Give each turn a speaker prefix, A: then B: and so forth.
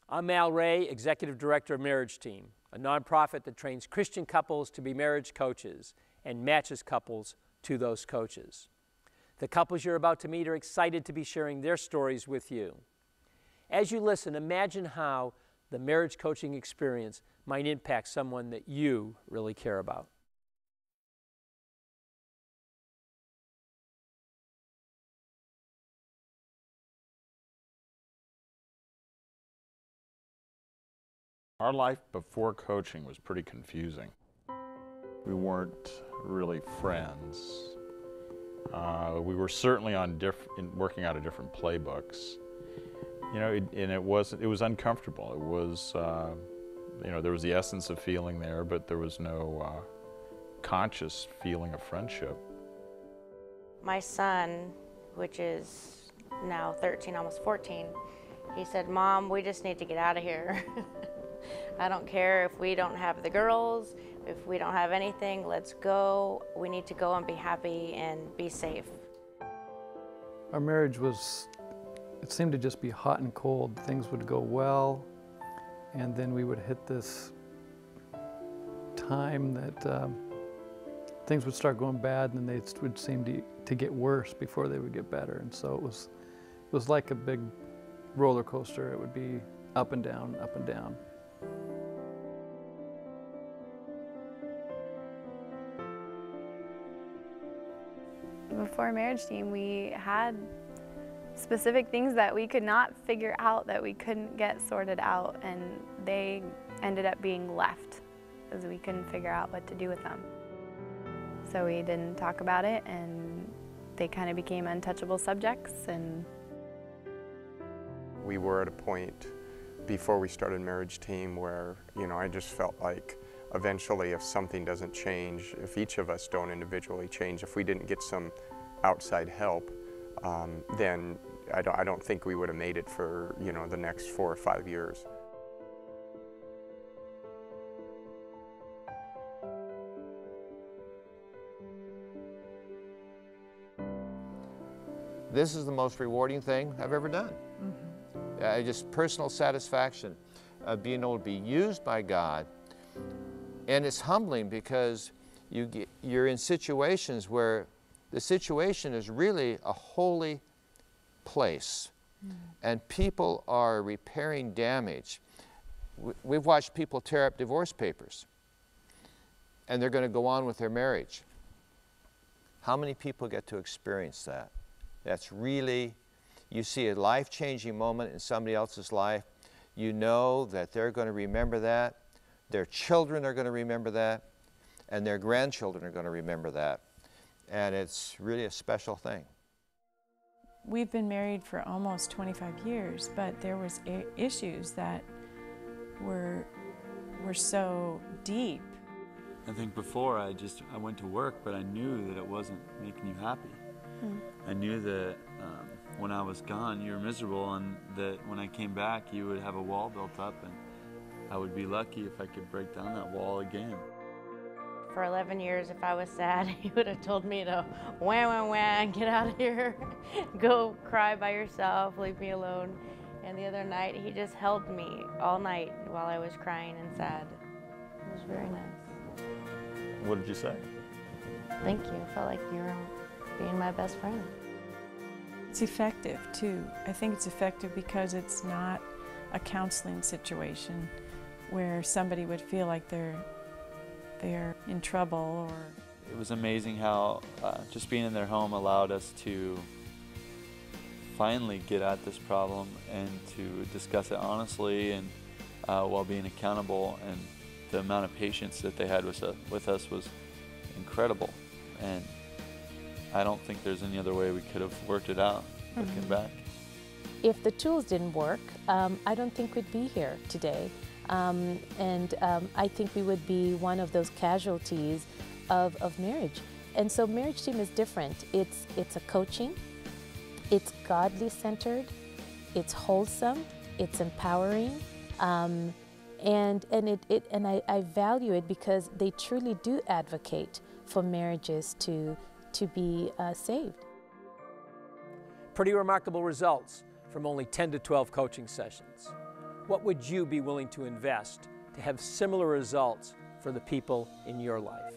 A: I'm Al Ray, Executive Director of MarriageTeam, a nonprofit that trains Christian couples to be marriage coaches and matches couples to those coaches. The couples you're about to meet are excited to be sharing their stories with you. As you listen, imagine how the marriage coaching experience might impact someone that you really care about.
B: Our life before coaching was pretty confusing. We weren't really friends. We were certainly on working out of different playbooks. You know, it was uncomfortable. It was, you know, there was the essence of feeling there, but there was no conscious feeling of friendship.
C: My son, which is now 13, almost 14, he said, "Mom, we just need to get out of here." I don't care if we don't have the girls, if we don't have anything, let's go. We need to go and be happy and be safe.
D: Our marriage it seemed to just be hot and cold. Things would go well, and then we would hit this time that things would start going bad, and then they would seem to get worse before they would get better. And so it was like a big roller coaster. It would be up and down, up and down.
E: Before MarriageTeam, we had specific things that we could not figure out, that we couldn't get sorted out, and they ended up being left because we couldn't figure out what to do with them. So we didn't talk about it, and they kind of became untouchable subjects. And
F: we were at a point before we started MarriageTeam where, you know, I just felt like eventually if something doesn't change, if each of us don't individually change, if we didn't get some outside help, then I don't think we would have made it for, you know, the next 4 or 5 years.
G: This is the most rewarding thing I've ever done. Just personal satisfaction of being able to be used by God. And it's humbling because you're in situations where the situation is really a holy place, and people are repairing damage. We've watched people tear up divorce papers, and they're going to go on with their marriage. How many people get to experience that? That's really, you see a life-changing moment in somebody else's life. You know that they're going to remember that. Their children are going to remember that, and their grandchildren are going to remember that. And it's really a special thing.
H: We've been married for almost 25 years, but there was issues that were so deep.
I: I think before I went to work, but I knew that it wasn't making you happy. I knew that when I was gone, you were miserable, and that when I came back, you would have a wall built up, and I would be lucky if I could break down that wall again.
C: For 11 years, if I was sad, he would have told me to wah, get out of here, go cry by yourself, leave me alone. And the other night, he just held me all night while I was crying and sad. It was very nice.
B: What did you say?
C: Thank you. I felt like you were being my best friend.
H: It's effective, too. I think it's effective because it's not a counseling situation where somebody would feel like they're in trouble. Or
I: it was amazing how just being in their home allowed us to finally get at this problem and to discuss it honestly and while being accountable. And the amount of patience that they had with us was incredible. And I don't think there's any other way we could have worked it out looking back.
J: If the tools didn't work, I don't think we'd be here today. I think we would be one of those casualties of marriage. And so MarriageTeam is different. It's a coaching, it's godly centered, it's wholesome, it's empowering, and I value it because they truly do advocate for marriages to be saved.
A: Pretty remarkable results from only 10 to 12 coaching sessions. What would you be willing to invest to have similar results for the people in your life?